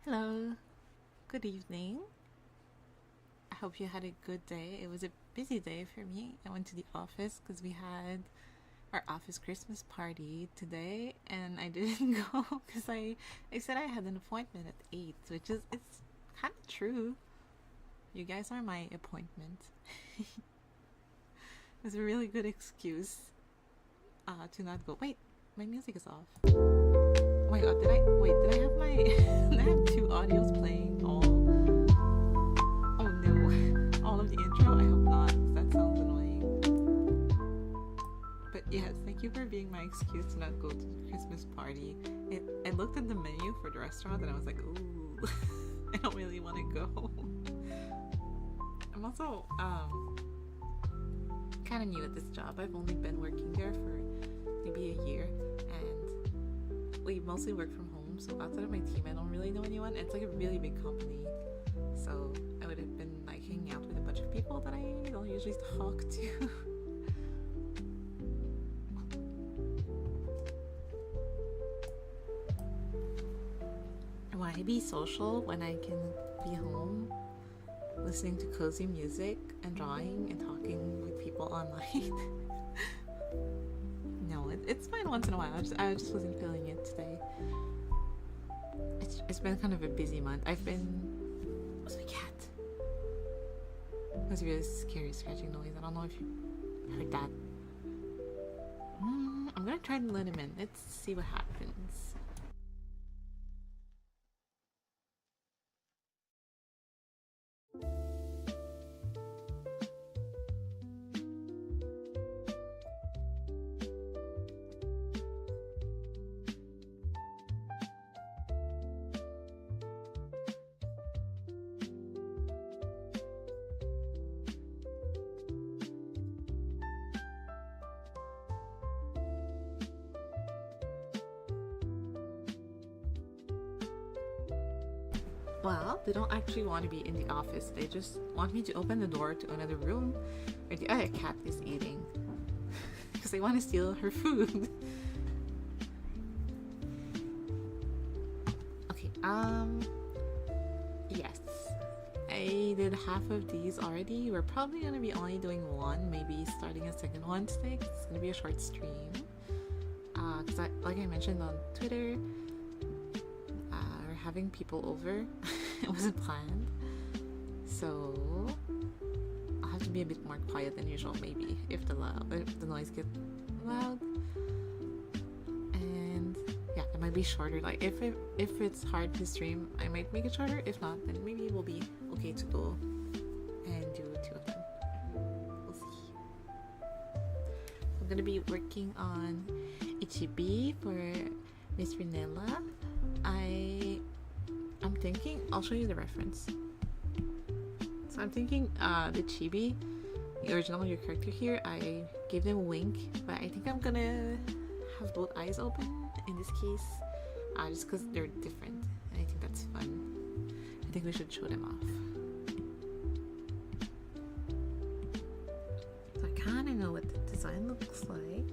Hello, good evening. I hope you had a good day. It was a busy day for me. I went to the office because we had our office Christmas party today, and I didn't go because I said I had an appointment at 8, which is, it's kind of true. You guys are my appointment. It was a really good excuse to not go. Wait, my music is off. Oh my god, did I have my did I have two audios playing all? Oh no, all of the intro? I hope not, because that sounds annoying. But yes, thank you for being my excuse to not go to the Christmas party. I looked at the menu for the restaurant and I was like, ooh, I don't really want to go. I'm also kind of new at this job. I've only been working there for maybe a year, and we mostly work from home, so outside of my team I don't really know anyone. It's like a really big company, so I would have been like hanging out with a bunch of people that I don't usually talk to. Why be social when I can be home listening to cozy music and drawing and talking with people online? No, it's fine once in a while. I just wasn't feeling it today. It's been kind of a busy month. What's my cat? It was a really scary scratching noise. I don't know if you heard that. I'm gonna try to let him in. Let's see what happens. Well, they don't actually want to be in the office. They just want me to open the door to another room where the other cat is eating. Because they want to steal her food. Okay, yes. I did half of these already. We're probably going to be only doing one, maybe starting a second one today. It's going to be a short stream. Because like I mentioned on Twitter, having people over. It wasn't planned, so I'll have to be a bit more quiet than usual, maybe, if the noise gets loud. And yeah, it might be shorter. Like if it's hard to stream, I might make it shorter. If not, then maybe it will be okay to go and do 2 of them. We'll see. I'm gonna be working on Ichibi for Miss Renella. I'm thinking, I'll show you the reference. So I'm thinking the chibi, the original your character here, I gave them a wink, but I think I'm gonna have both eyes open in this case, just because they're different, and I think that's fun. I think we should show them off. So I kind of know what the design looks like,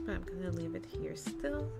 but I'm gonna leave it here still.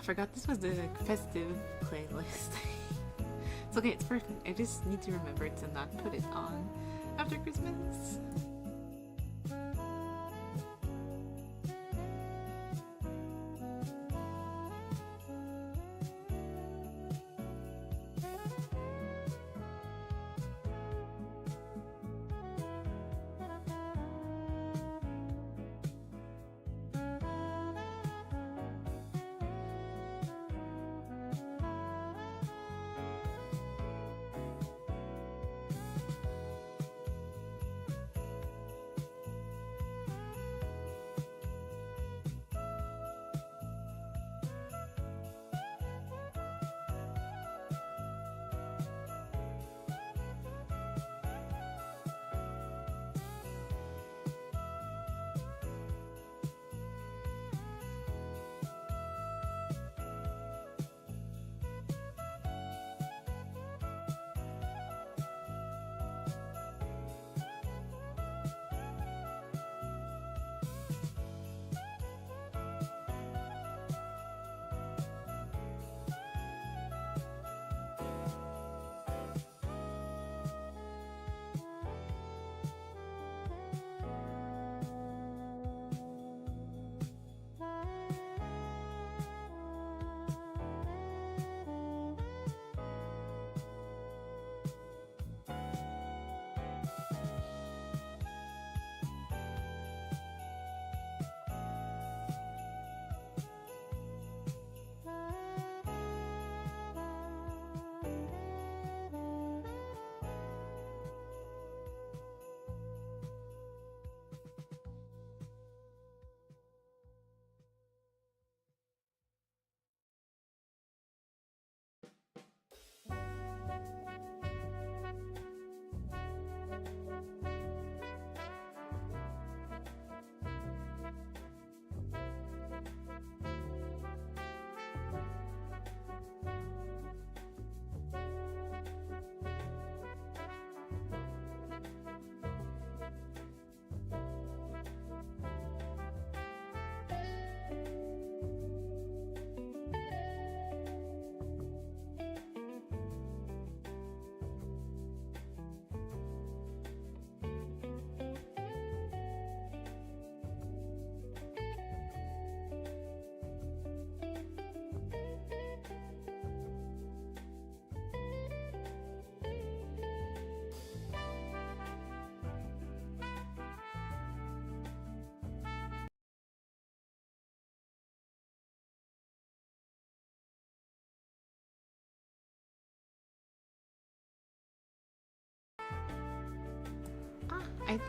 I forgot this was the festive playlist. It's okay, it's perfect. I just need to remember to not put it on after Christmas.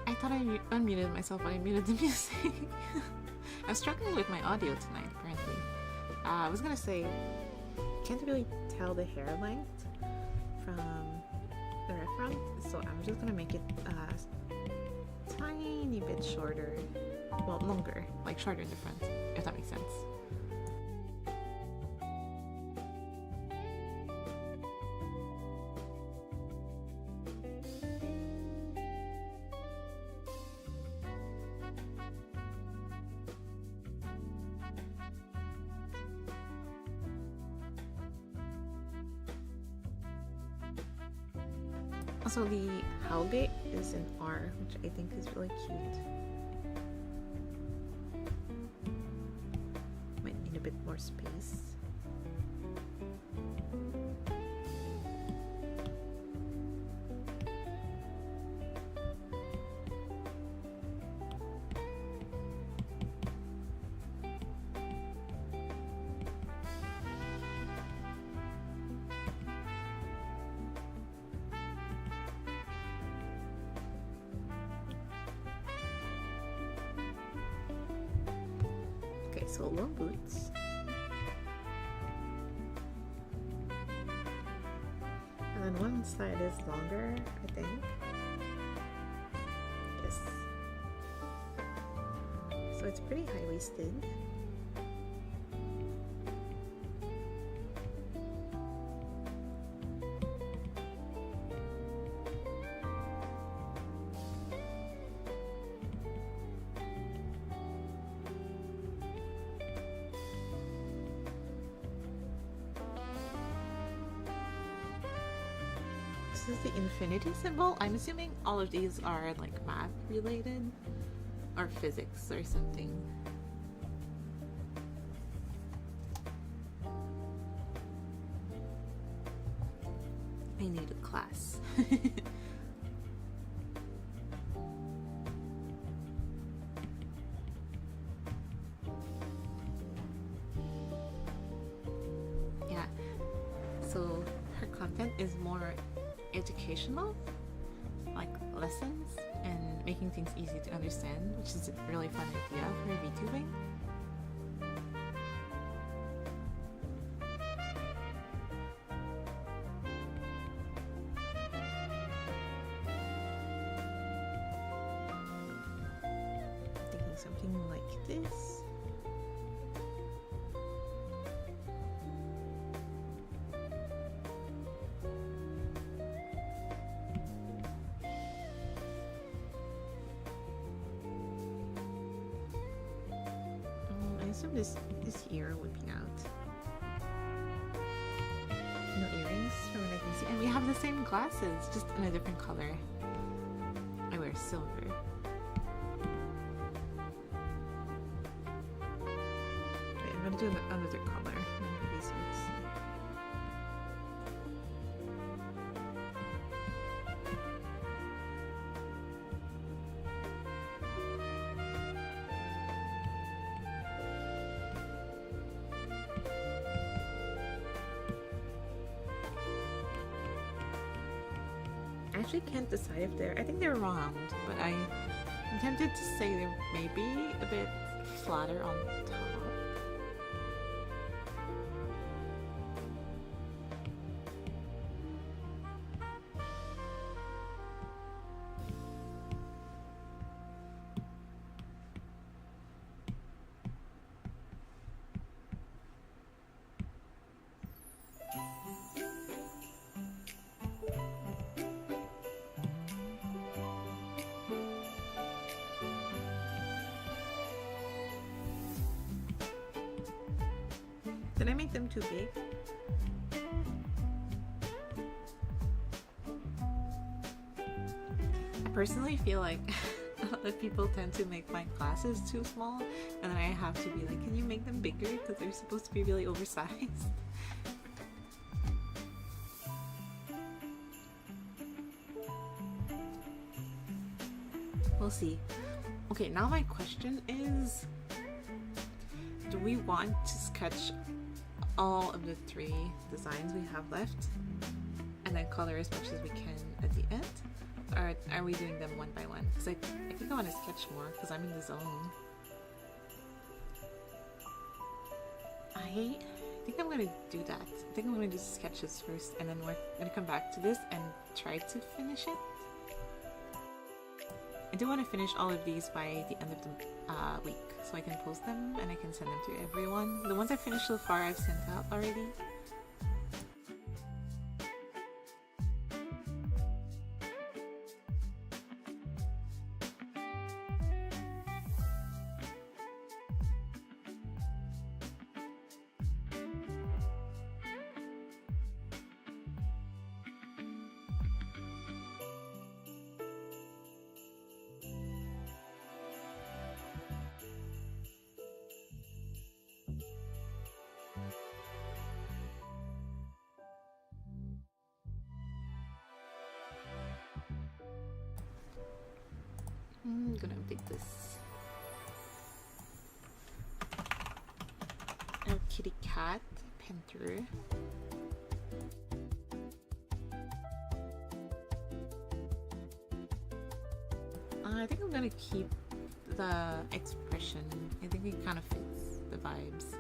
I thought I unmuted myself when I muted the music. I'm struggling with my audio tonight, apparently. I was gonna say, can't really tell the hair length from the front, so I'm just gonna make it a tiny bit shorter. Well, longer, like shorter in the front, if that makes sense. Also, the Howlgate is in R, which I think is really cute. Might need a bit more space. So long boots. And then one side is longer, I think. Yes. So it's pretty high-waisted. this is the infinity symbol. I'm assuming all of these are like math related or physics or something. I need a class. Yeah, so her content is more educational, like lessons and making things easy to understand, which is a really fun idea for VTubing. Thinking something like this. I assume this ear would be out. No earrings from what I can see. And we have the same glasses, just in a different color. I wear silver. Wait, I'm gonna do another color. Maybe these ones. I actually can't decide if I think they're round, but I'm tempted to say they're maybe a bit flatter on top. Did I make them too big? I personally feel like a lot of people tend to make my glasses too small, and then I have to be like, can you make them bigger? Because they're supposed to be really oversized. We'll see. Okay, now my question is, do we want to sketch all of the 3 designs we have left and then color as much as we can at the end? Or are we doing them one by one? Because I think I want to sketch more because I'm in the zone. I think I'm going to do that. I think I'm going to do sketches first and then we're going to come back to this and try to finish it. I do want to finish all of these by the end of the week, so I can post them and I can send them to everyone. The ones I've finished so far I've sent out already. I'm gonna take this. I have kitty cat, panther. I think I'm gonna keep the expression. I think it kind of fits the vibes.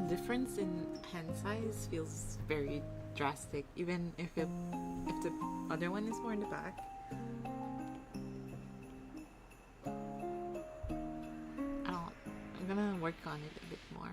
difference in hand size feels very drastic, even if the other one is more in the back. I'm gonna work on it a bit more.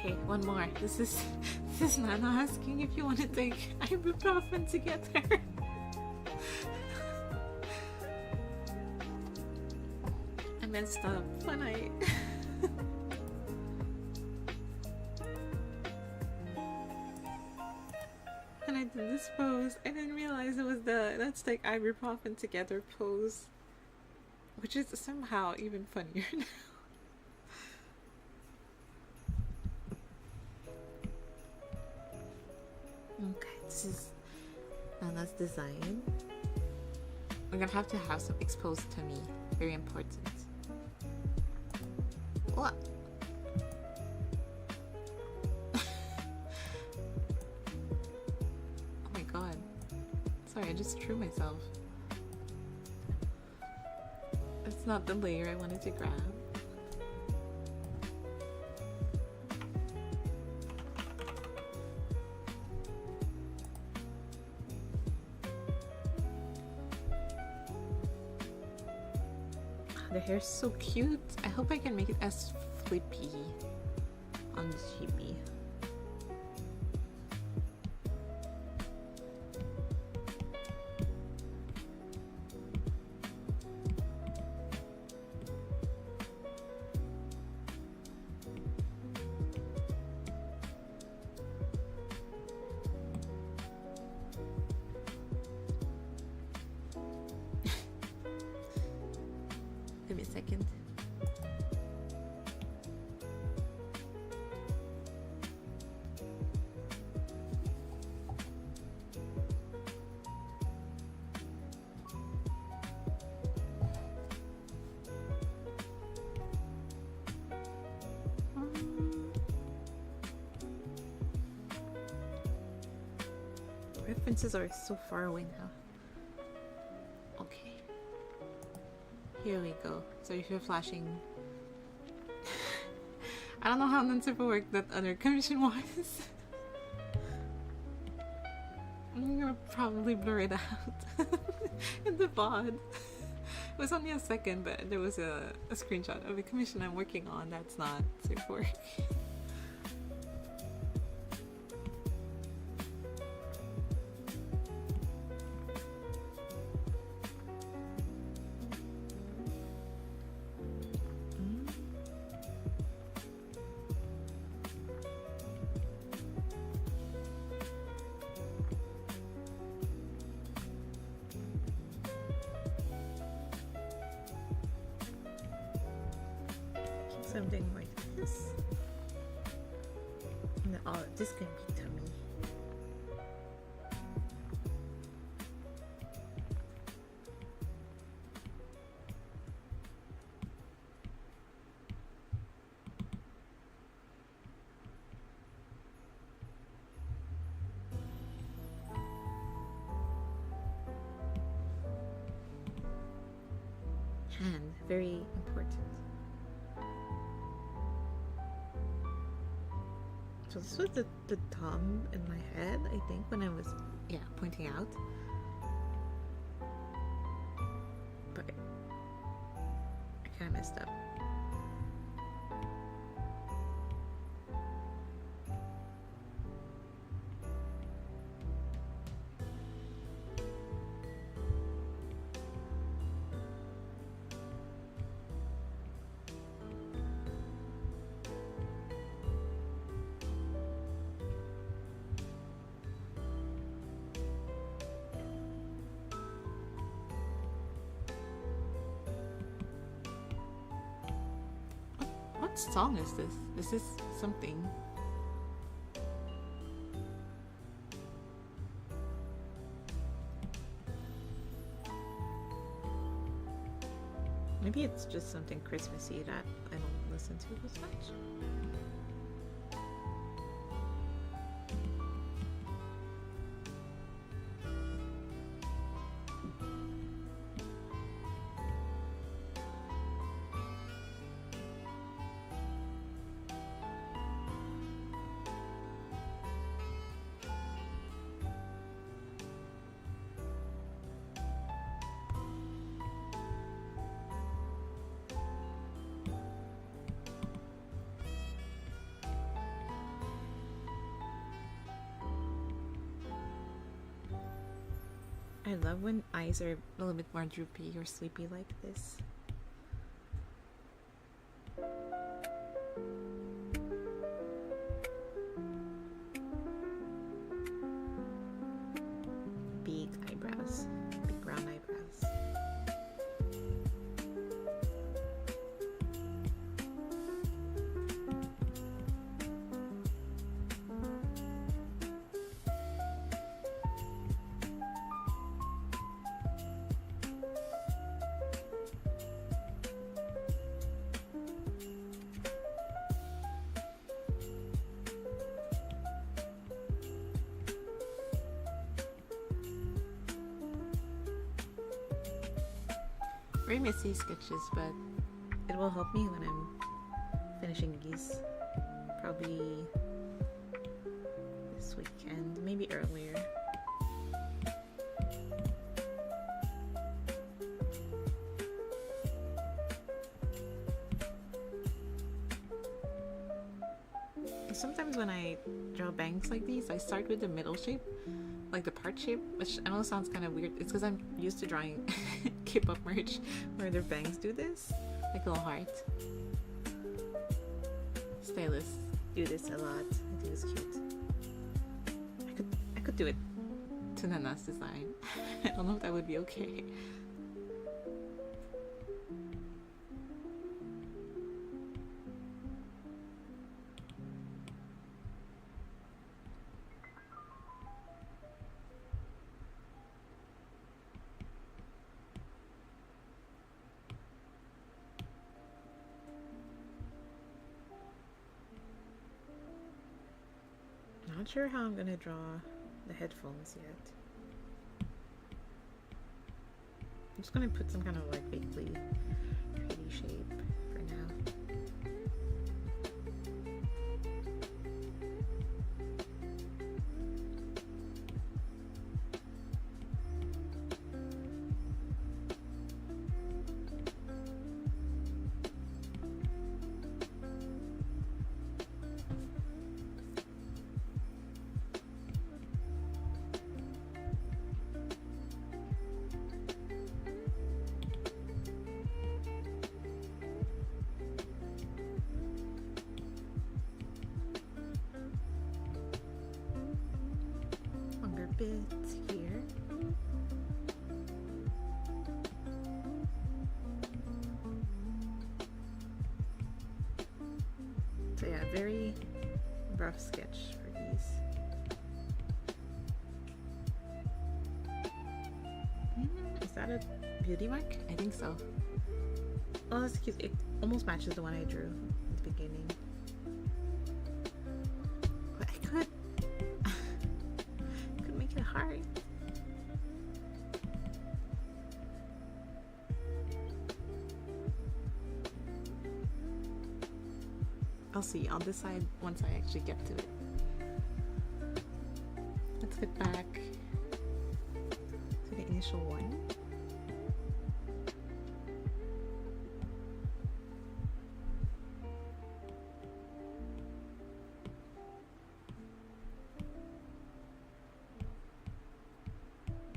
Okay, one more. This is Nana asking if you want to take ibuprofen together. I messed up when I when I did this pose. I didn't realize it was the let's take ibuprofen together pose, which is somehow even funnier now. Okay, this is Nana's design. We're gonna have to have some exposed tummy. Very important. What? Oh my god. Sorry, I just threw myself. That's not the layer I wanted to grab. The hair's so cute. I hope I can make it as flippy on the chibi. Give me a second. References are so far away now. Okay. Here we go. So if you're flashing... I don't know how non-super work that other commission was. I'm gonna probably blur it out in the VOD. It was only a second, but there was a screenshot of a commission I'm working on that's not super work. Something like this. No, oh, this can be tummy. and very important. So this was the thumb in my head, I think, when I was, pointing out. But I kind of messed up. What song is this? Is this something? Maybe it's just something Christmassy that I don't listen to as much. I love when eyes are a little bit more droopy or sleepy like this. Big eyebrows, big round eyebrows. Very messy sketches, but it will help me when I'm finishing these. Probably this weekend, maybe earlier. Sometimes when I draw bangs like these, I start with the middle shape, like the part shape, which I know sounds kind of weird. It's because I'm used to drawing K-pop merch where their bangs do this, like a little heart. Stylists do this a lot. I think it's cute. I could do it to Nana's design. I don't know if that would be okay. Not sure how I'm gonna draw the headphones yet. I'm just gonna put some kind of like vaguely pretty shape for now. Bit here. So yeah, very rough sketch for these. Is that a beauty mark? I think so. Oh, that's cute. It almost matches the one I drew at the beginning. But I could make it hard. I'll see. I'll decide once I actually get to it. Let's get back to the initial one.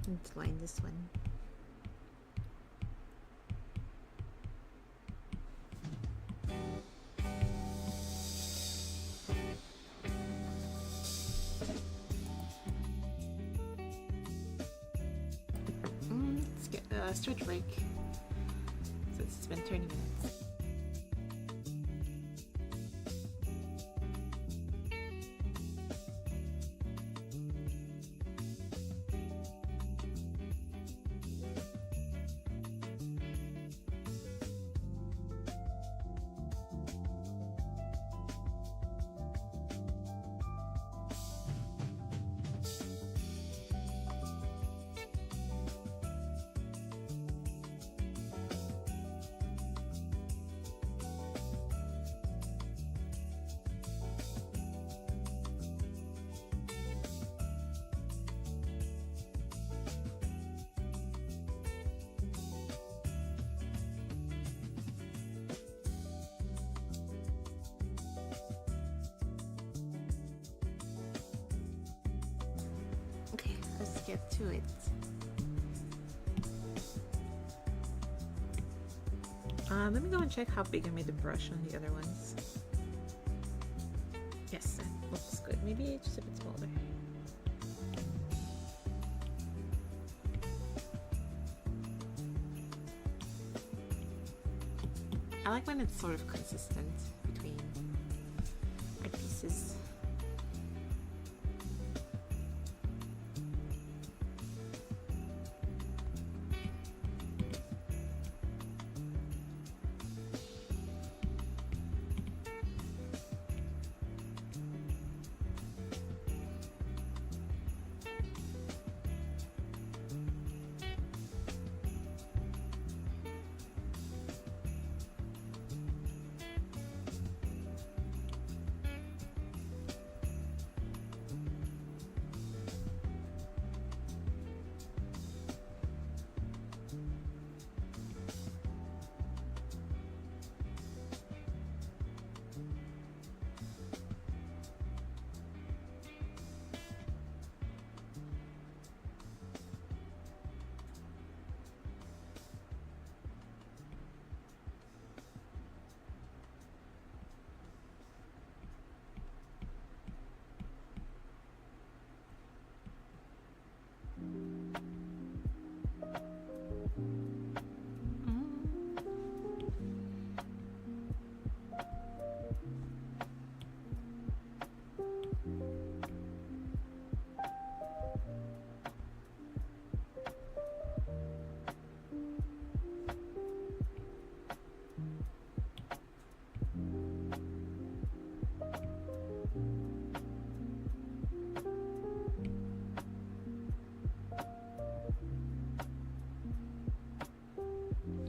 Let's line this one. Let's get a stretch break since it's been 30 minutes. Okay, let's get to it. Let me go and check how big I made the brush on the other ones. Yes, that looks good. Maybe just a bit smaller. I like when it's sort of consistent between art pieces.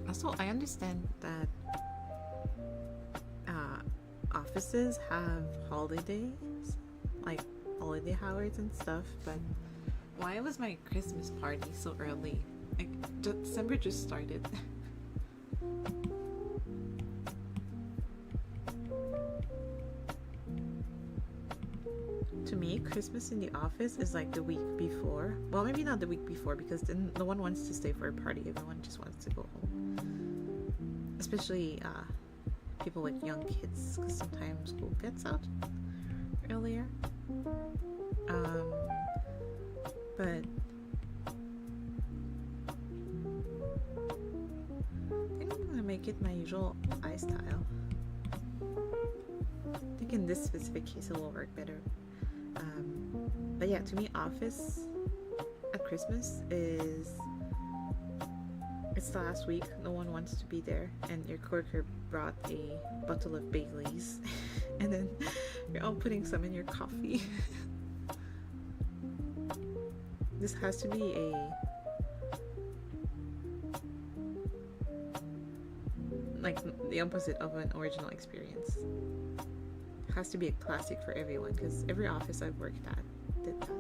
Also, I understand that offices have holidays, like holiday hours and stuff, but why was my Christmas party so early? Like, December just started. To me, Christmas in the office is like the week before. Well, maybe not the week before, because then no one wants to stay for a party. Everyone just wants to go home. Especially people with young kids, because sometimes school gets out earlier. But I think I'm gonna make it my usual eye style. I think in this specific case it will work better. But yeah, to me, office at Christmas is, it's the last week, no one wants to be there, and your coworker brought a bottle of Baileys and then you're all putting some in your coffee. This has to be like the opposite of an original experience. has to be a classic for everyone because every office I've worked at did that.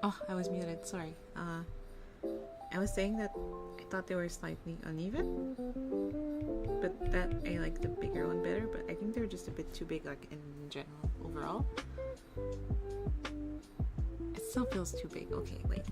Oh, I was muted, sorry. I was saying that I thought they were slightly uneven, but that I like the bigger one better, but I think they're just a bit too big, like in general, overall. It still feels too big. Okay, wait.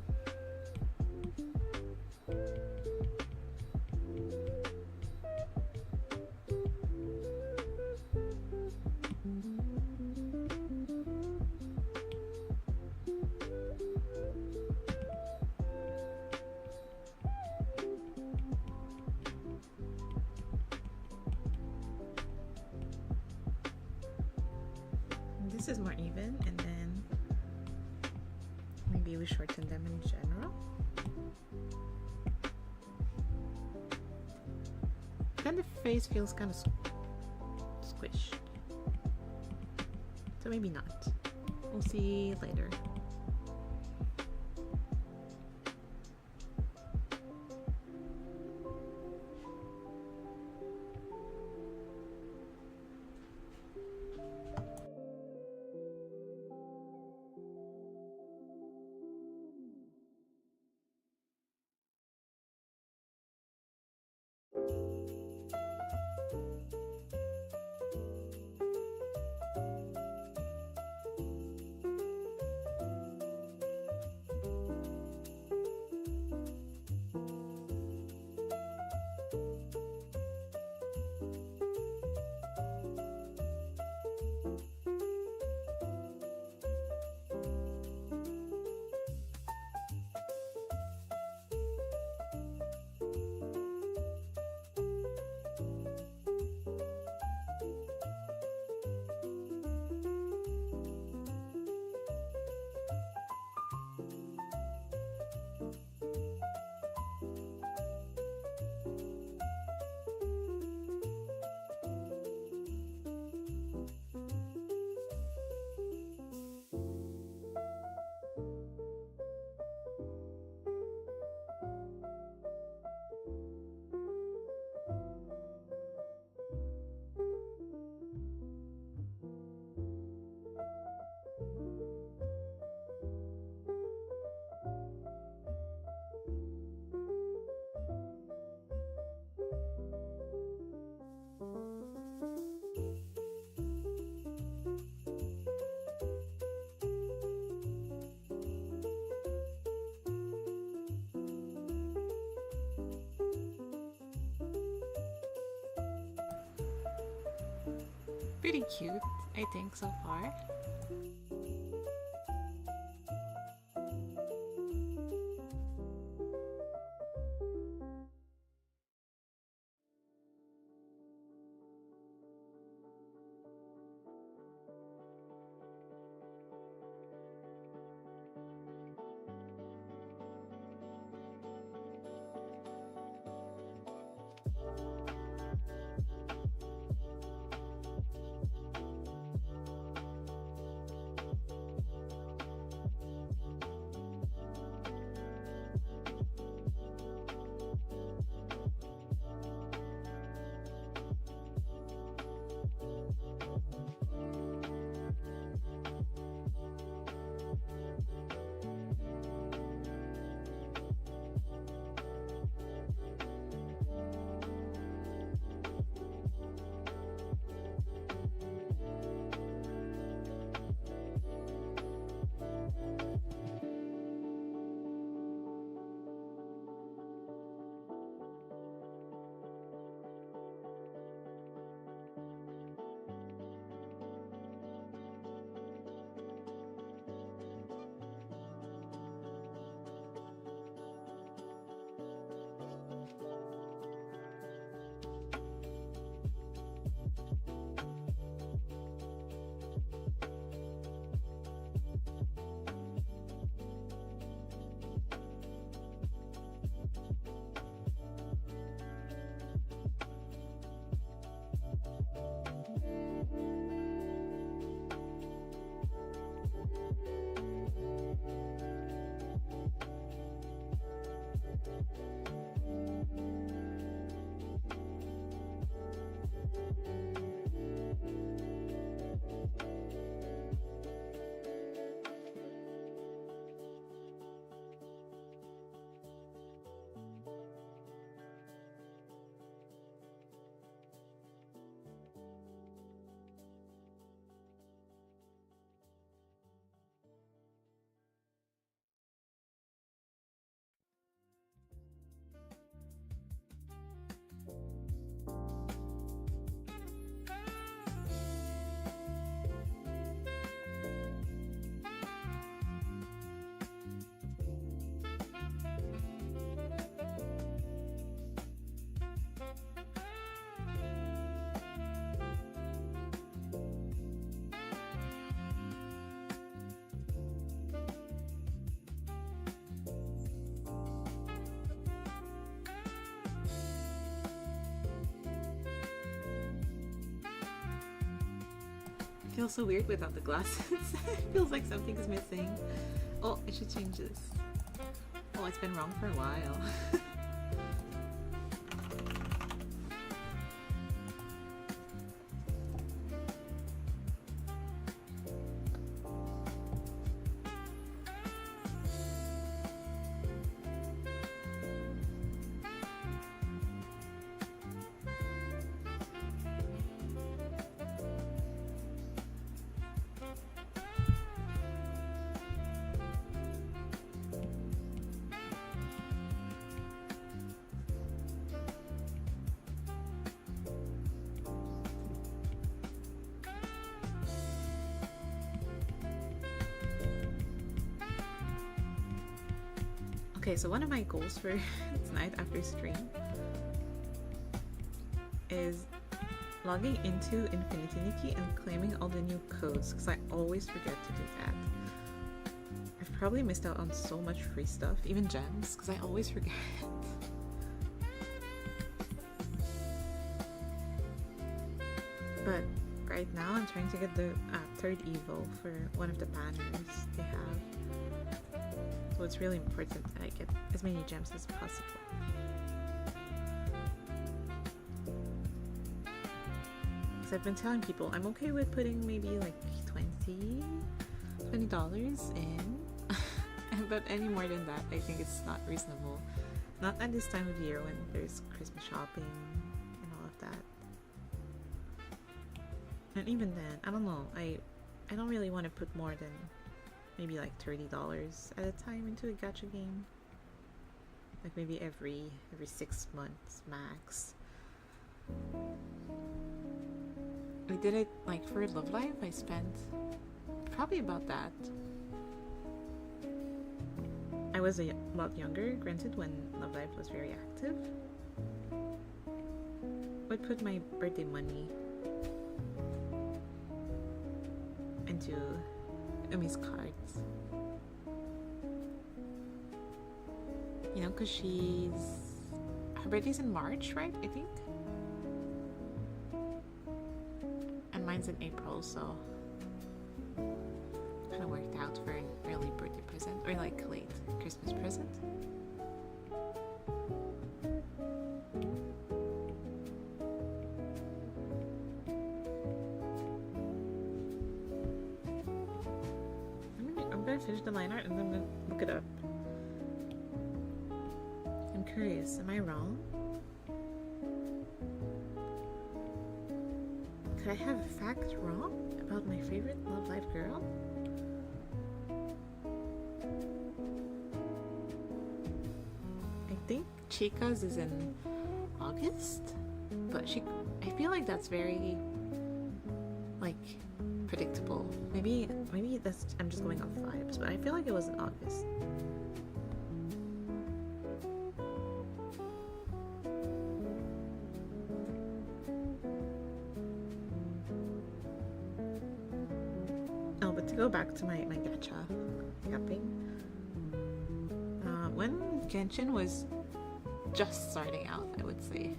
This is more even, and then maybe we shorten them in general. Then the face feels kind of squished, so maybe not. We'll see later. Pretty cute, I think, so far. Feels so weird without the glasses. Feels like something's missing. Oh, I should change this. Oh, it's been wrong for a while. Okay, so one of my goals for tonight after stream is logging into Infinity Nikki and claiming all the new codes, because I always forget to do that. I've probably missed out on so much free stuff, even gems, because I always forget. But right now I'm trying to get the third Evo for one of the banners they have. So it's really important that I get as many gems as possible. Because I've been telling people I'm okay with putting maybe like $20 in. But any more than that, I think it's not reasonable. Not at this time of year when there's Christmas shopping and all of that. And even then, I don't know, I don't really want to put more than maybe like $30 at a time into a gacha game. Like maybe every 6 months max. We did it like for Love Live. I spent probably about that. I was a lot younger, granted, when Love Live was very active. Would put my birthday money into Umi's cards. You know, because her birthday's in March, right? I think. And mine's in April, so kind of worked out for an early birthday present, or like late Christmas present. I'm gonna finish the line art and then I'm gonna look it up. I'm curious, am I wrong? Could I have a fact wrong about my favorite Love Live girl? I think Chica's is in August, but I feel like that's very like predictable. Maybe that's, I'm just going off vibes, but I feel like it was in August. Oh, but to go back to my gacha yapping, when Genshin was just starting out, I would say,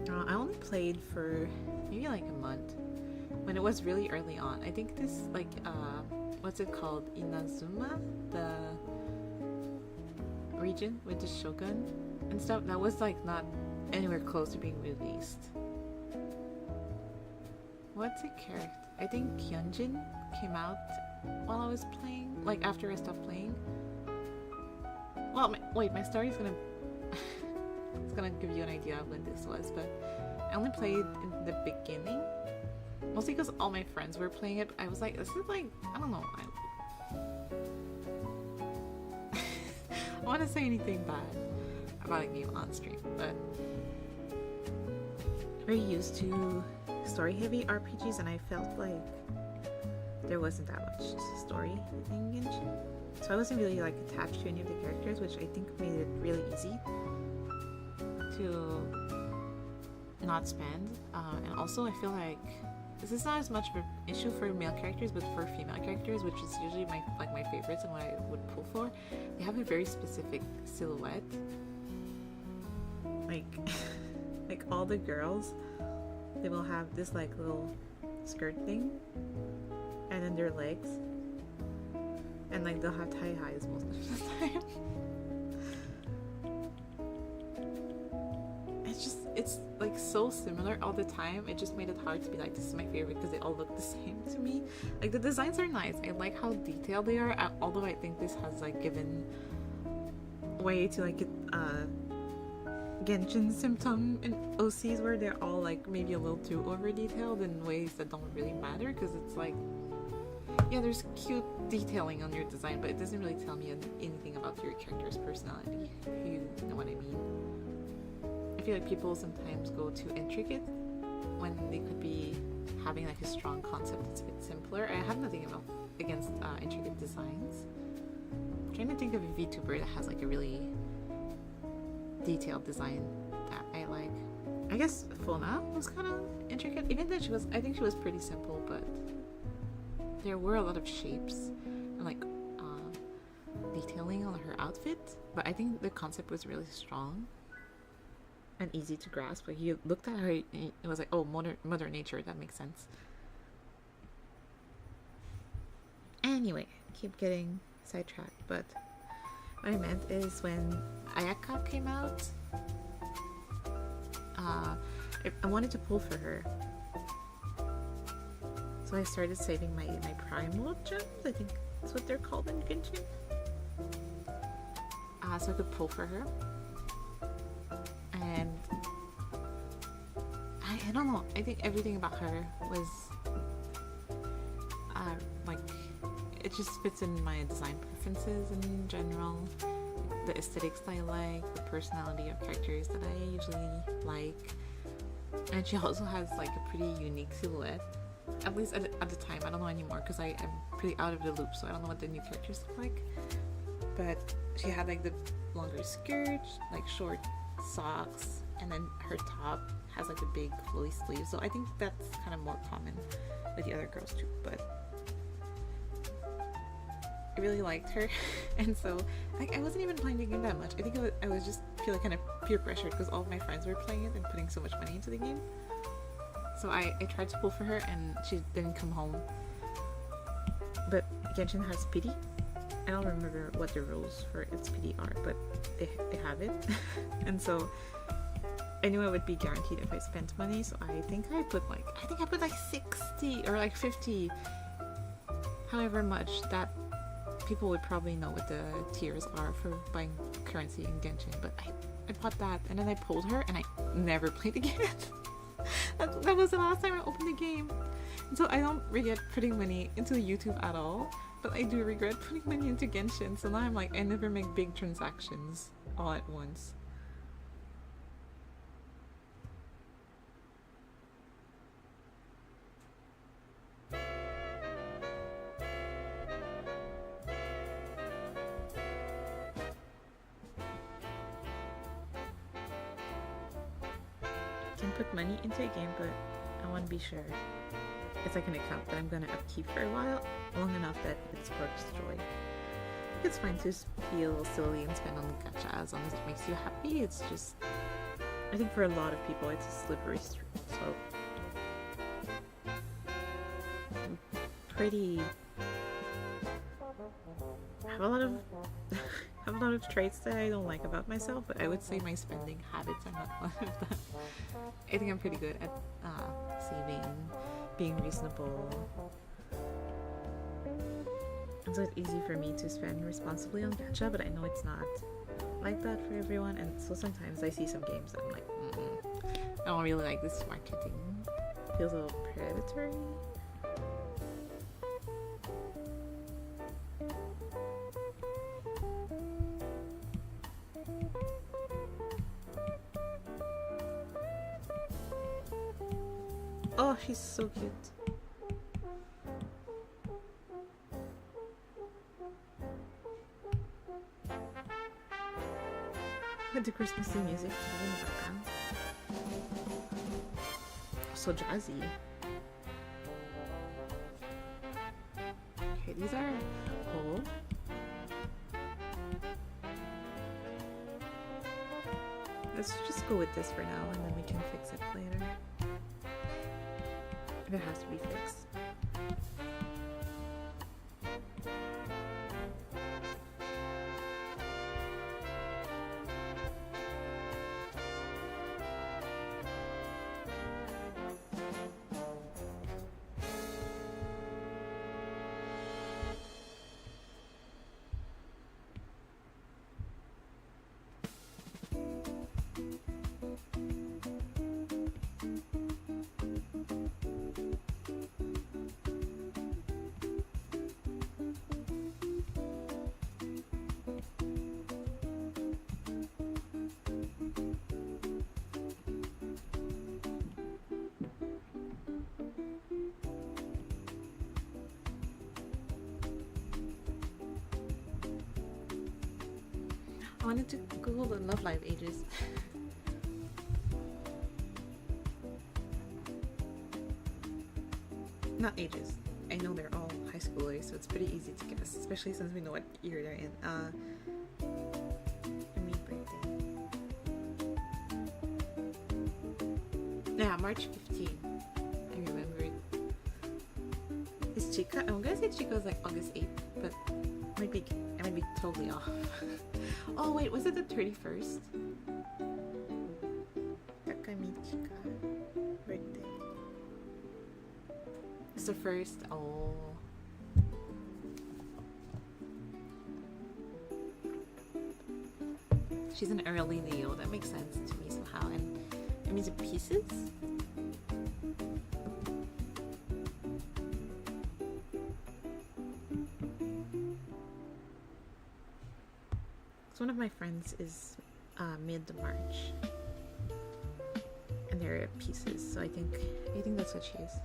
I only played for maybe like a month. When it was really early on, I think this like what's it called, Inazuma, the region with the shogun and stuff, that was like not anywhere close to being released. What's it character? I think Hyunjin came out while I was playing, like after I stopped playing. Well, my story's gonna it's gonna give you an idea of when this was, but I only played in the beginning. Mostly because all my friends were playing it. I was like, this is like, I don't know. I want to say anything bad about a game on stream, but very used to story-heavy RPGs, and I felt like there wasn't that much story in Genshin. So I wasn't really like attached to any of the characters, which I think made it really easy to not spend. And also I feel like this is not as much of an issue for male characters, but for female characters, which is usually my favorites and what I would pull for. They have a very specific silhouette. Like, like all the girls, they will have this like little skirt thing, and then their legs, and like they'll have tie highs most of the time. It's like so similar all the time. It just made it hard to be like, this is my favorite, because they all look the same to me. Like the designs are nice. I like how detailed they are, although I think this has like given way to like Genshin symptom in OCs, where they're all like maybe a little too over detailed in ways that don't really matter, because it's like, yeah, there's cute detailing on your design, but it doesn't really tell me anything about your character's personality, if you know what I mean. I feel like people sometimes go too intricate when they could be having like a strong concept that's a bit simpler. I have nothing against intricate designs. I'm trying to think of a VTuber that has like a really detailed design that I like. I guess Fona was kind of intricate, even though I think she was pretty simple, but there were a lot of shapes and like detailing on her outfit. But I think the concept was really strong and easy to grasp. Like you looked at her, it was like, oh, mother nature, that makes sense. Anyway, keep getting sidetracked, but what I meant is when Ayaka came out, I wanted to pull for her, so I started saving my primal gems. I think that's what they're called in Genshin. So I could pull for her. And I don't know, I think everything about her was like, it just fits in my design preferences in general, the aesthetics that I like, the personality of characters that I usually like. And she also has like a pretty unique silhouette, at least at the time. I don't know anymore, because I'm pretty out of the loop, so I don't know what the new characters look like. But she had like the longer skirt, like short socks, and then her top has like a big flowy sleeve, so I think that's kind of more common with the other girls too. But I really liked her, and so like I wasn't even playing the game that much. I think I was just feeling kind of peer pressured because all of my friends were playing it and putting so much money into the game. So I tried to pull for her, and she didn't come home. But Genshin has pity. I don't remember what the rules for its PD are, but they have it. And so I knew I would be guaranteed if I spent money, so I think I put like 60 or like 50, however much that people would probably know what the tiers are for buying currency in Genshin. But I bought that, and then I pulled her, and I never played again. that was the last time I opened the game. And so I don't regret putting money into YouTube at all, but I do regret putting money into Genshin. So now I'm like, I never make big transactions all at once. Can put money into a game, but I want to be sure it's like an account that I'm gonna upkeep for a while, long enough that it sparks joy. I think it's fine to feel silly and spend on the gacha as long as it makes you happy. It's just, I think for a lot of people it's a slippery street. So I'm pretty have a lot of traits that I don't like about myself, but I would say my spending habits are not one of them. I think I'm pretty good at saving, being reasonable, and so it's easy for me to spend responsibly on gacha, but I know it's not like that for everyone. And so sometimes I see some games that I'm like, I don't really like this marketing. It feels a little predatory. Oh, she's so cute. With the Christmassy music in the background. So jazzy. Okay, these are whole. Let's just go with this for now, and then we can fix it later. If it has to be fixed. I wanted to Google the Love Live ages. Not ages. I know they're all high schoolers, so it's pretty easy to guess, especially since we know what year they're in. Let me birthday. Yeah, March 15. I remembered. Is Chica? I'm gonna say Chica was like August 8th, but I might be totally off. Oh wait, was it the 31st? Takami Chica birthday. It's the first. Oh. She's an early Leo. That makes sense to me somehow. And it means it pieces. One of my friends is mid-March, and they're pieces, so I think that's what she is.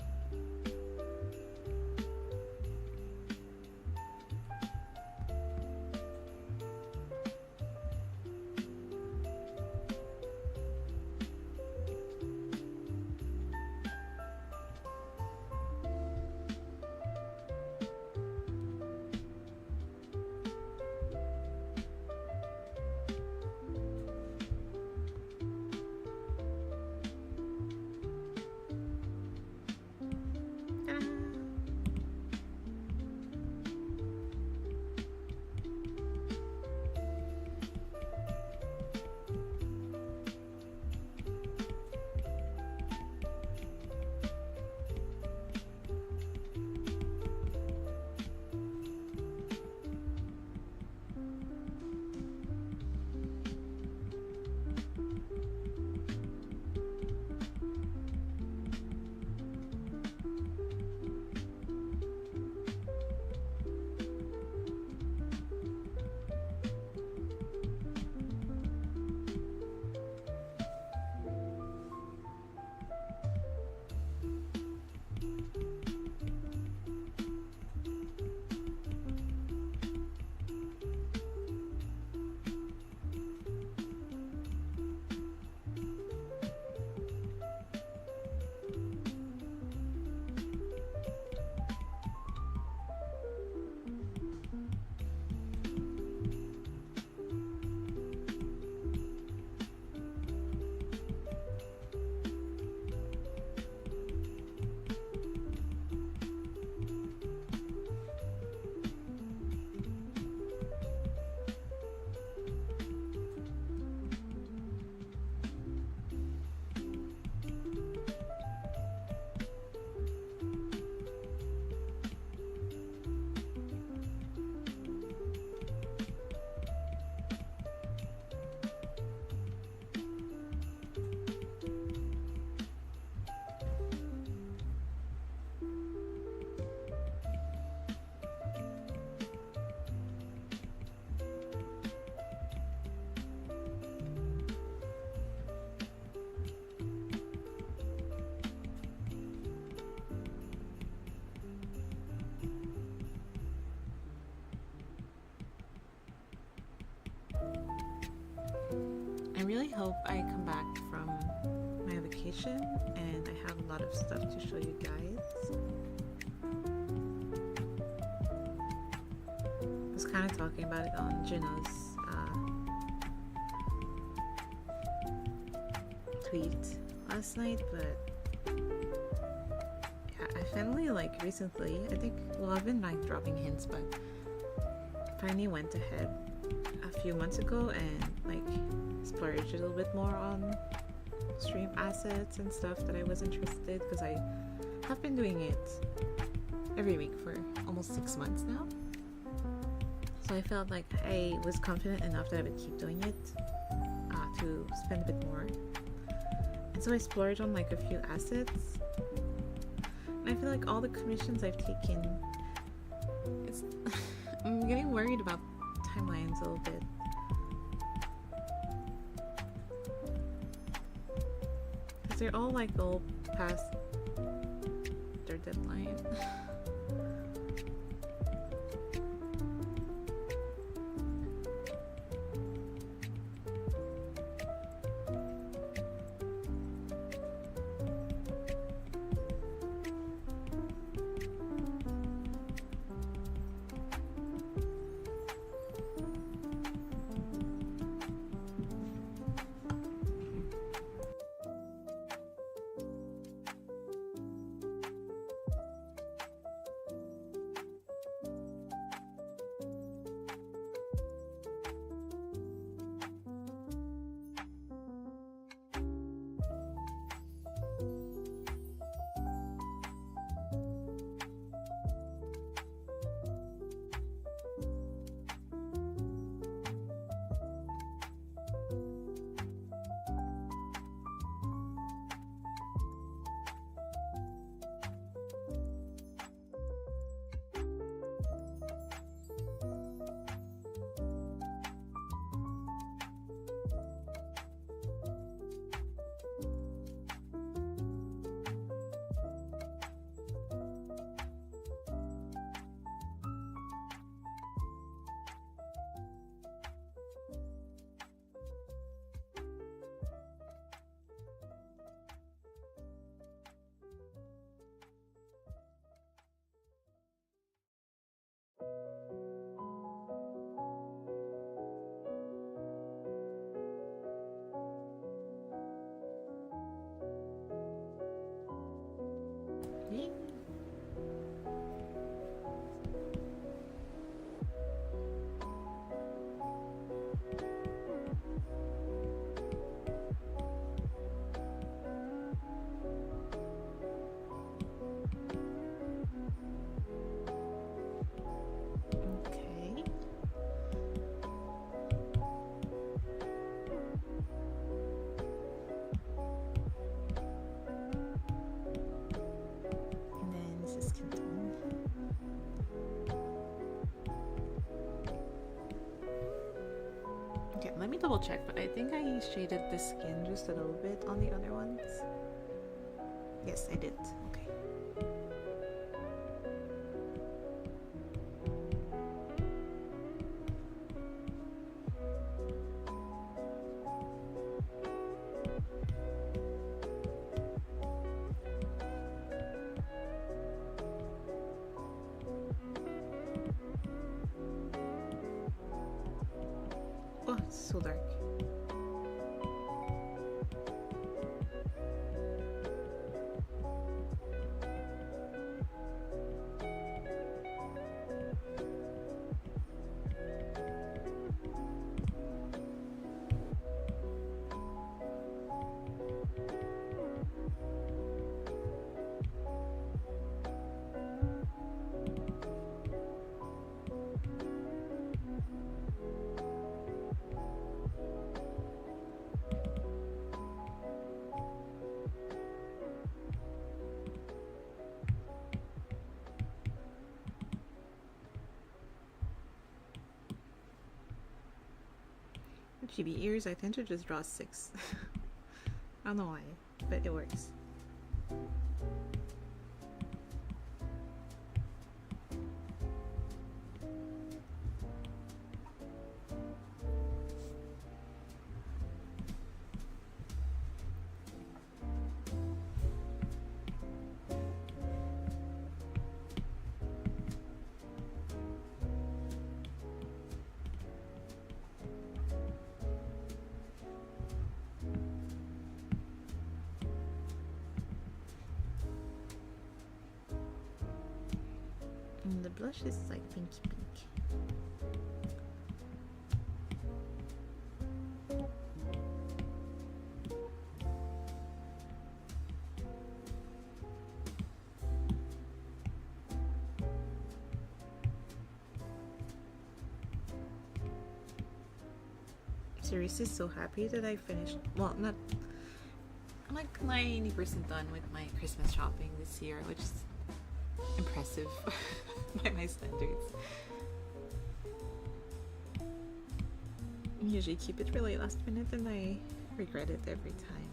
I really hope I come back from my vacation and I have a lot of stuff to show you guys. I was kind of talking about it on Jino's tweet last night, but yeah, finally, like recently, I think, well, I've been like dropping hints, but finally went ahead a few months ago and like splurged a little bit more on stream assets and stuff that I was interested, because I have been doing it every week for almost 6 months now. So I felt like I was confident enough that I would keep doing it to spend a bit more. And so I splurged on like a few assets. And I feel like all the commissions I've taken, it's I'm getting worried about timelines a little bit. Because they're all like all past their deadline. Yay. Okay. And then this is Kenton. Okay, let me double check, but I think I shaded the skin just a little bit on the other ones. Yes, I did. Okay. Oh, it's so dark. Chibi ears, I tend to just draw 6. I don't know why, but it works. And the blush is like pinky pink. Teresa's so happy that I finished. Well, not. I'm like 90% done with my Christmas shopping this year, which is impressive by my standards. I usually keep it really last minute and I regret it every time.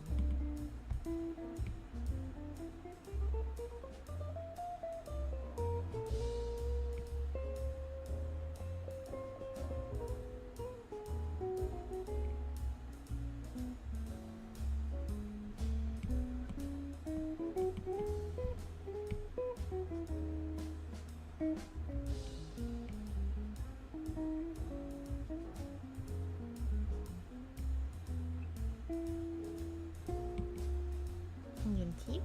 Onion teeth.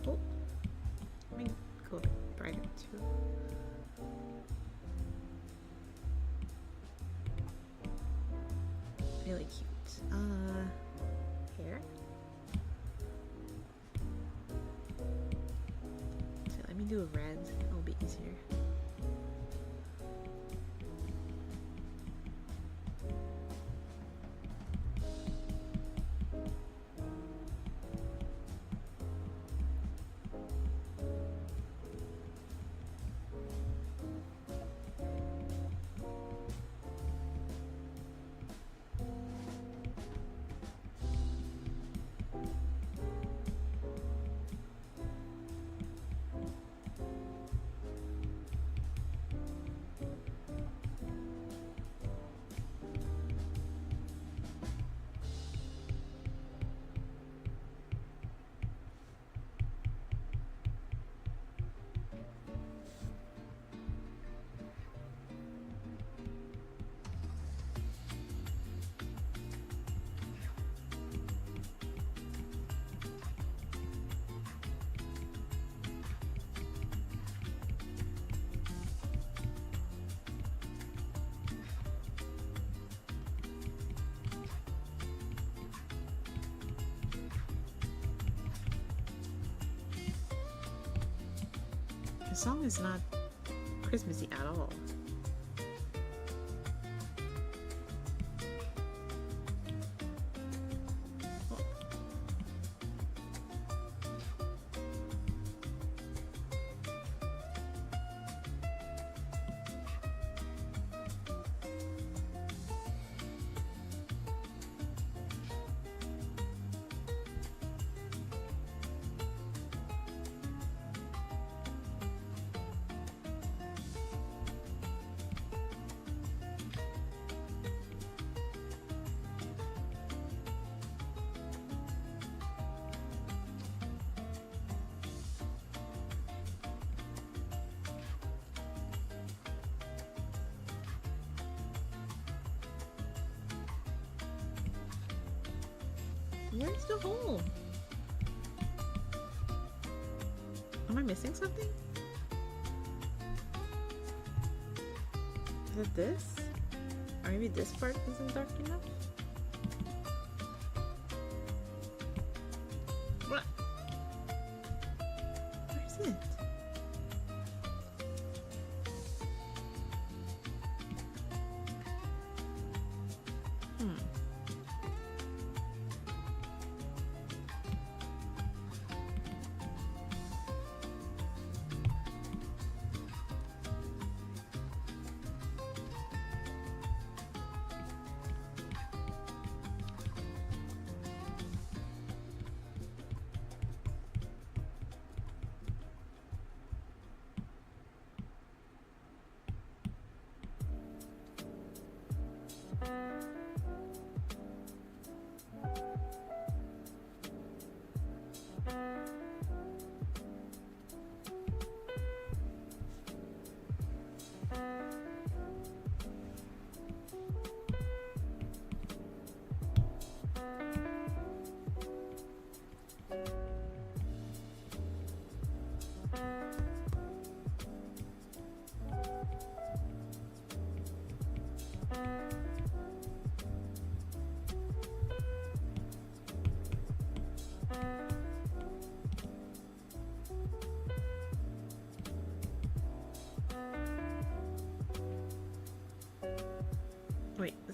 Oh, let me go brighter too. Really cute. Hair. So let me do a red. It'll be easier. The song is not Christmassy at all. Where's the hole? Am I missing something? Is it this? Or maybe this part isn't dark enough? What? Where is it?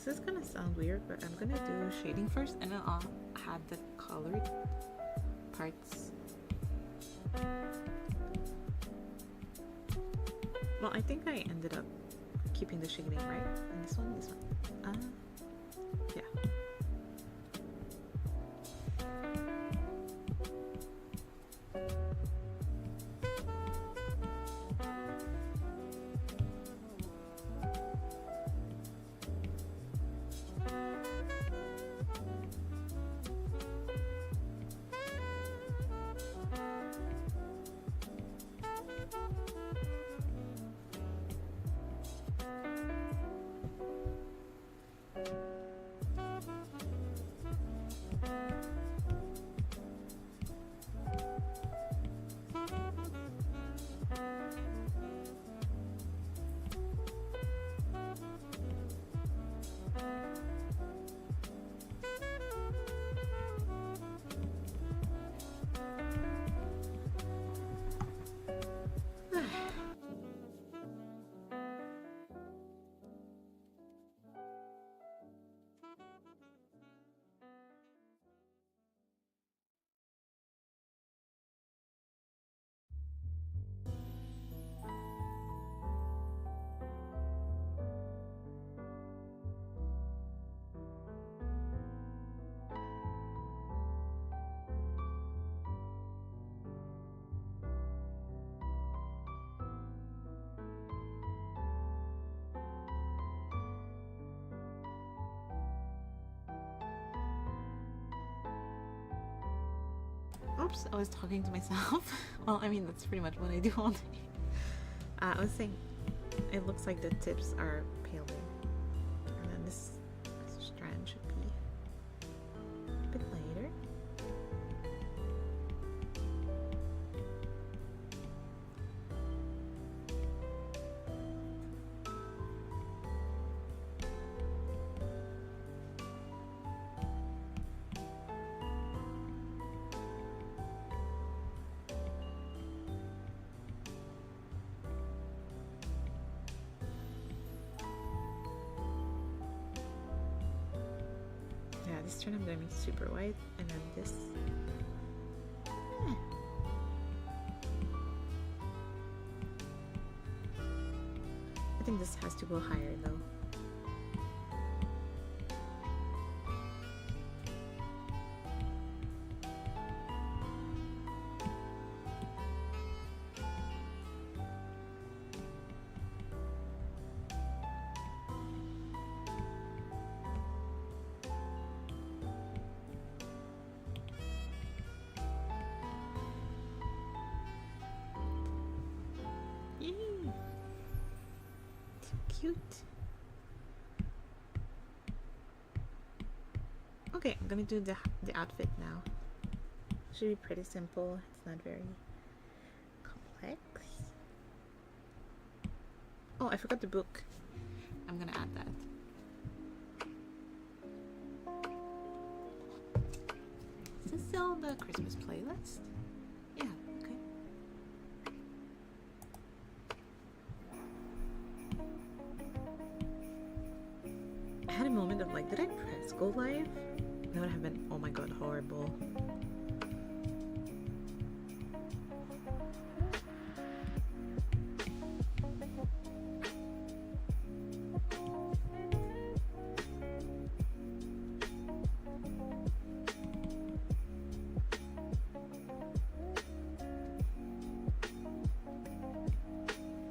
This is gonna sound weird, but I'm gonna do shading first and then I'll add the colored parts. Well, I think I ended up keeping the shading, right? And this one, yeah. Oops, I was talking to myself. Well, I mean, that's pretty much what I do all day. I was saying, it looks like the tips are paler. And then this strand should be a bit lighter. This turn I'm gonna make super white, and then this. I think this has to go higher though. Cute. Okay, I'm gonna do the outfit now. Should be pretty simple. It's not very complex. Oh, I forgot the book. I'm gonna add that. Is this still the Christmas playlist? Yeah, okay. I had a moment of like, did I press go live? That would have been, oh my god, horrible.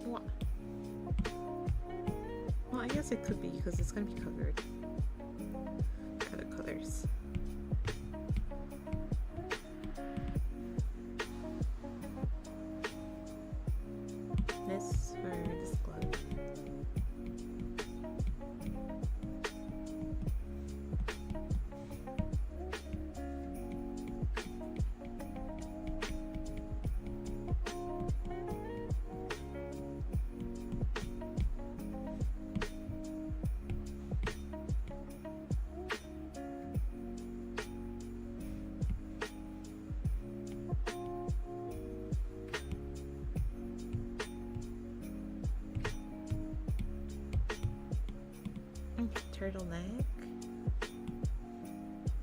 What? Well, I guess it could be because it's gonna be covered. Other colors. This for this glove. turtleneck.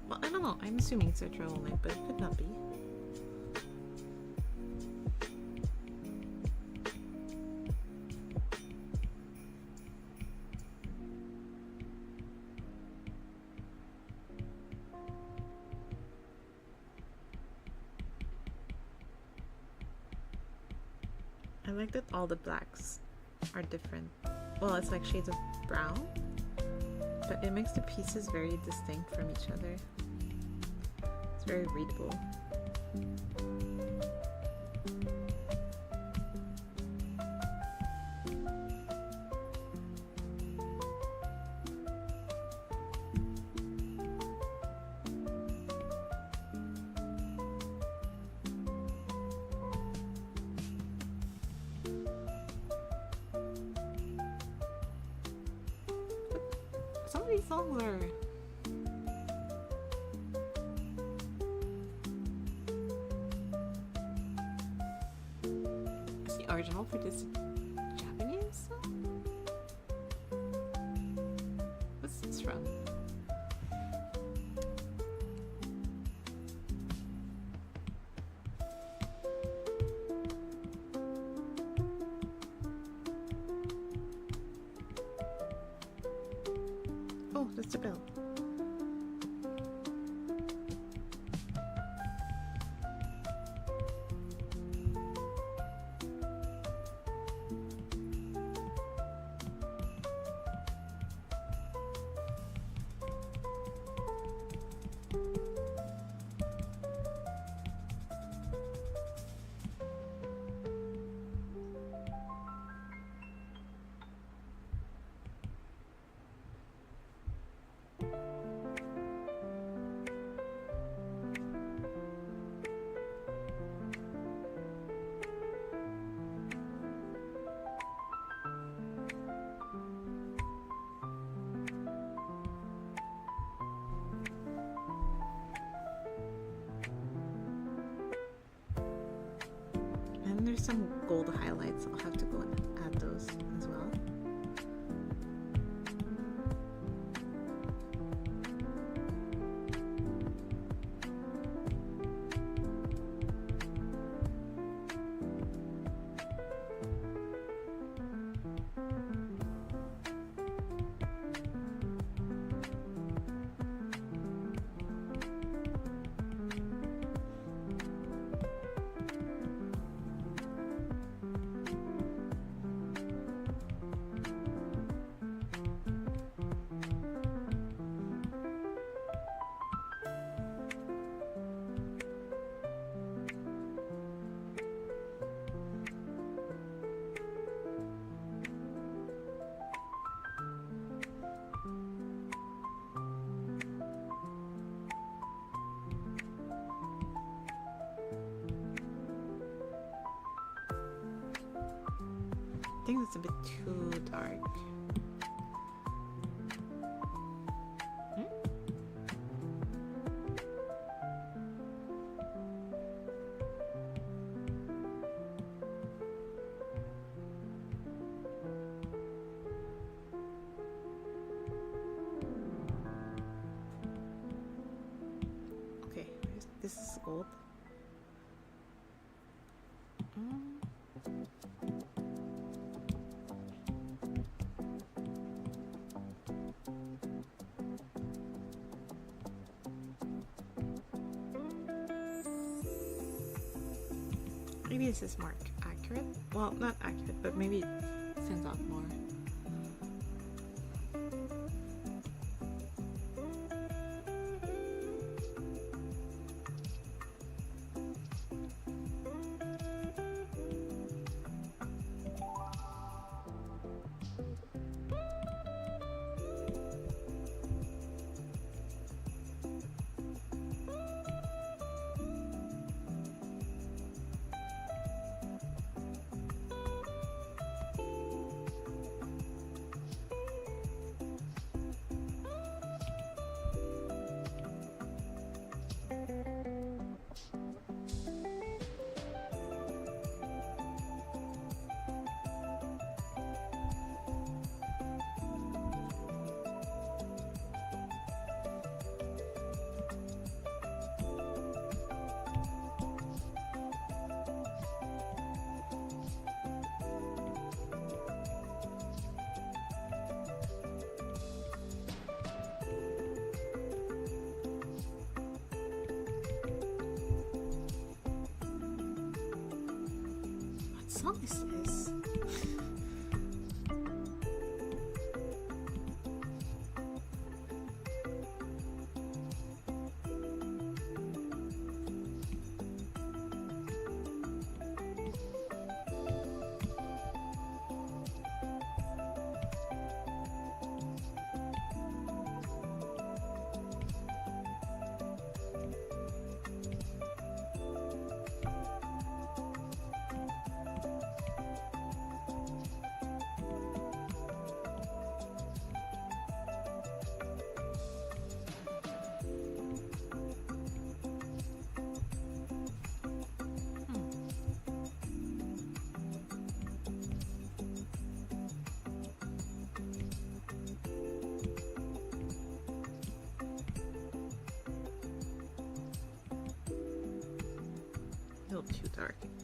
Well, I don't know. I'm assuming it's a turtleneck, but it could not be. I like that all the blacks are different. Well, it's like shades of brown, but it makes the pieces very distinct from each other. It's very readable. Some of these songs are... Is the original for this Japanese song? What's this from? Oh, that's the bell. And there's some gold highlights. I'll have to go and add those as well. I think it's a bit too dark. Okay, this is gold. Maybe this is more accurate. Well, not accurate, but maybe it stands out more. song is this? A little too dark, I think.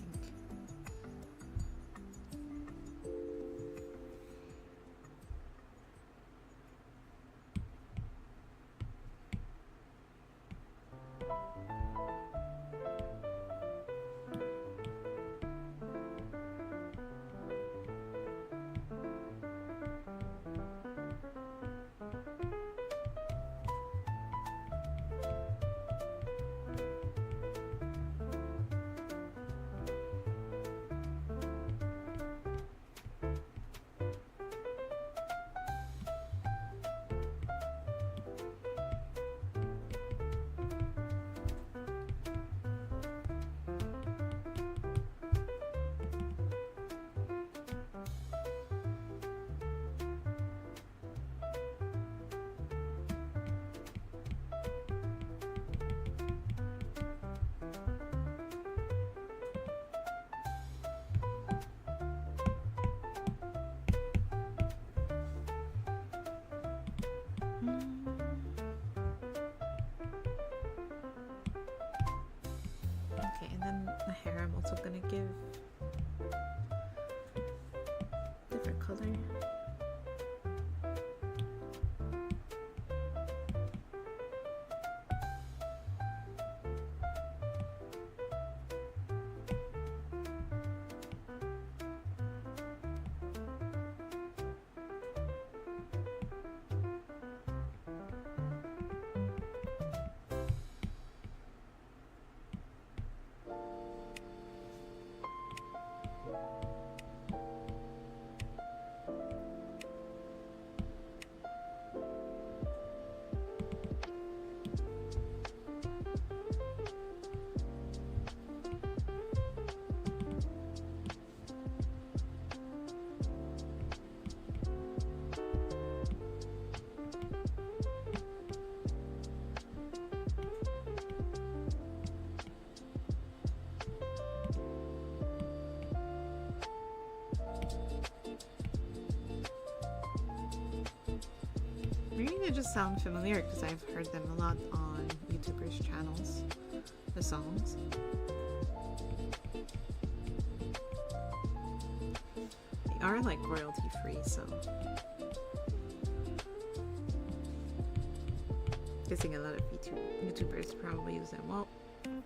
Okay, and then the hair I'm also gonna give different color. Maybe they just sound familiar because I've heard them a lot on YouTubers' channels, the songs. They are like royalty free, so guessing a lot of YouTubers probably use them. Well,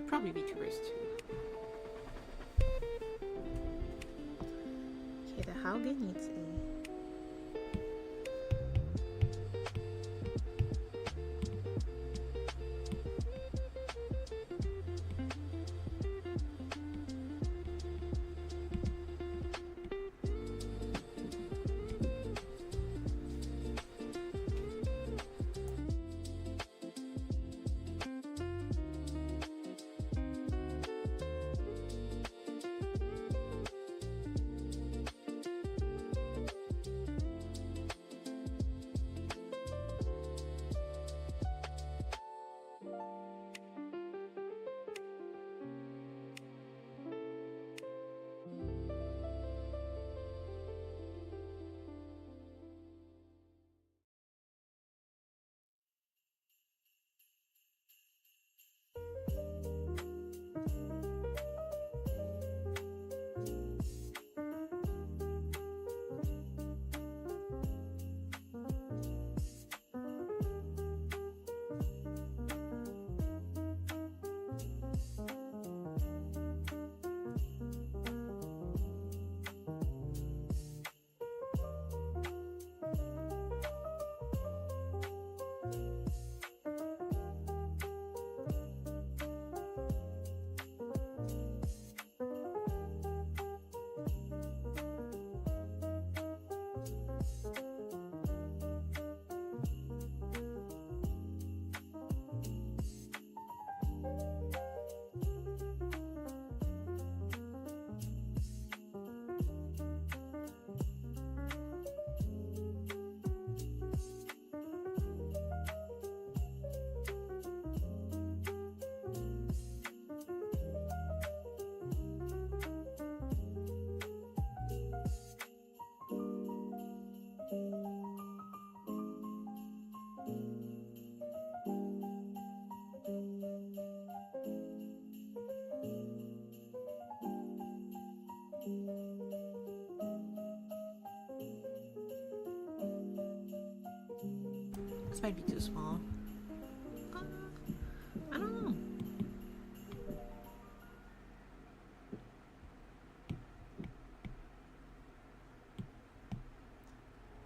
probably VTubers too. Okay, the Hauge needs a This might be too small. I don't know.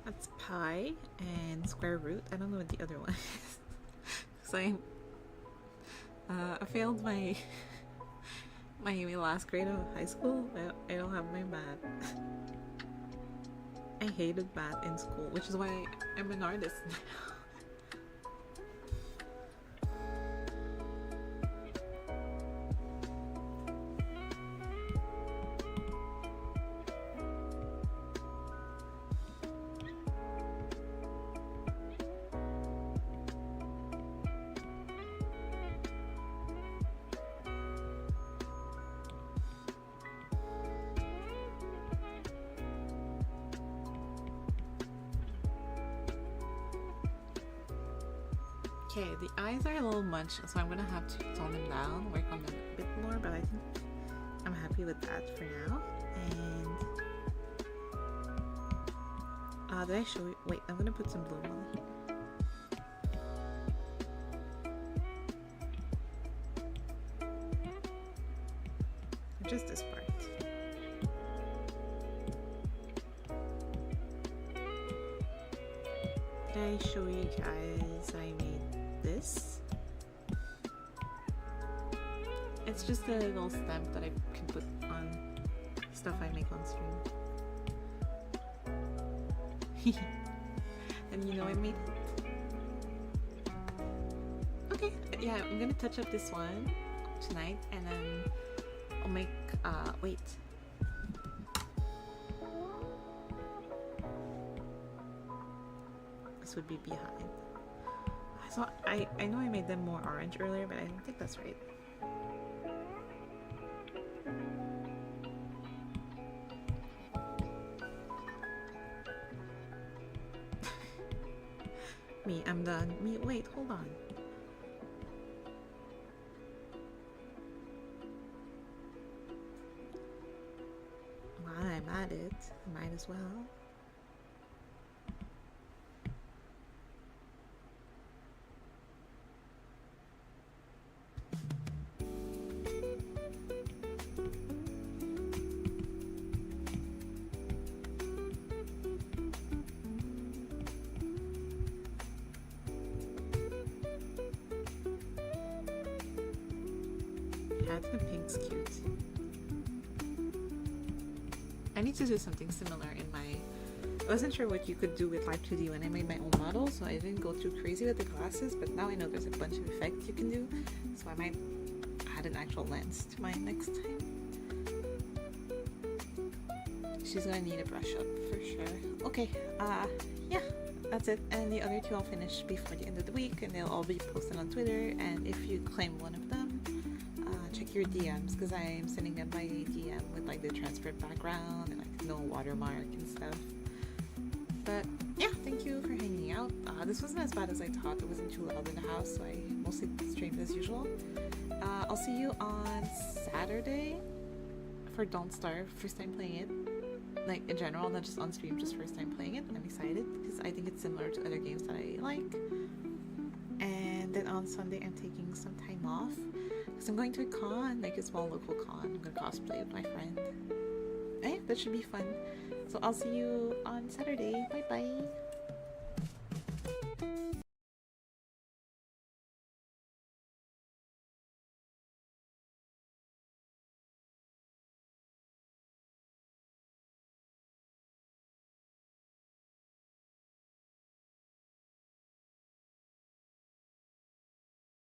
That's pi and square root. I don't know what the other one is. Because I failed my last grade of high school. I don't have my math. I hated math in school, which is why I'm an artist now. Okay, the eyes are a little much, so I'm gonna have to tone them down, work on them a bit more, but I think I'm happy with that for now. And did I show you? Wait, I'm gonna put some blue on. Just this part. Did I show you guys I made this? It's just a little stamp that I can put on stuff I make on stream. And you know I made it. Okay, yeah, I'm gonna touch up this one tonight and then I'll make, wait. This would be behind. So I know I made them more orange earlier, but I don't think that's right. Me, I'm done. Me, wait, hold on. While I'm at it, I might as well. Yeah, I think the pink's cute. I need to do something similar in my... I wasn't sure what you could do with Live 2D when I made my own model, so I didn't go too crazy with the glasses, but now I know there's a bunch of effects you can do, so I might add an actual lens to mine next time. She's gonna need a brush up for sure. Okay, yeah, that's it. And the other two I'll finish before the end of the week, and they'll all be posted on Twitter, and if you claim one of them, check your DMs, because I am sending them by DM with like the transparent background and like no watermark and stuff. But yeah, thank you for hanging out. This wasn't as bad as I thought. It wasn't too loud in the house, so I mostly streamed as usual. I'll see you on Saturday for Don't Starve. First time playing it, like in general, not just on stream, just first time playing it. I'm excited because I think it's similar to other games that I like. And then on Sunday I'm taking some time off because I'm going to a con, like a small local con. I'm gonna cosplay with my friend. Yeah, that should be fun. So I'll see you on Saturday. Bye bye.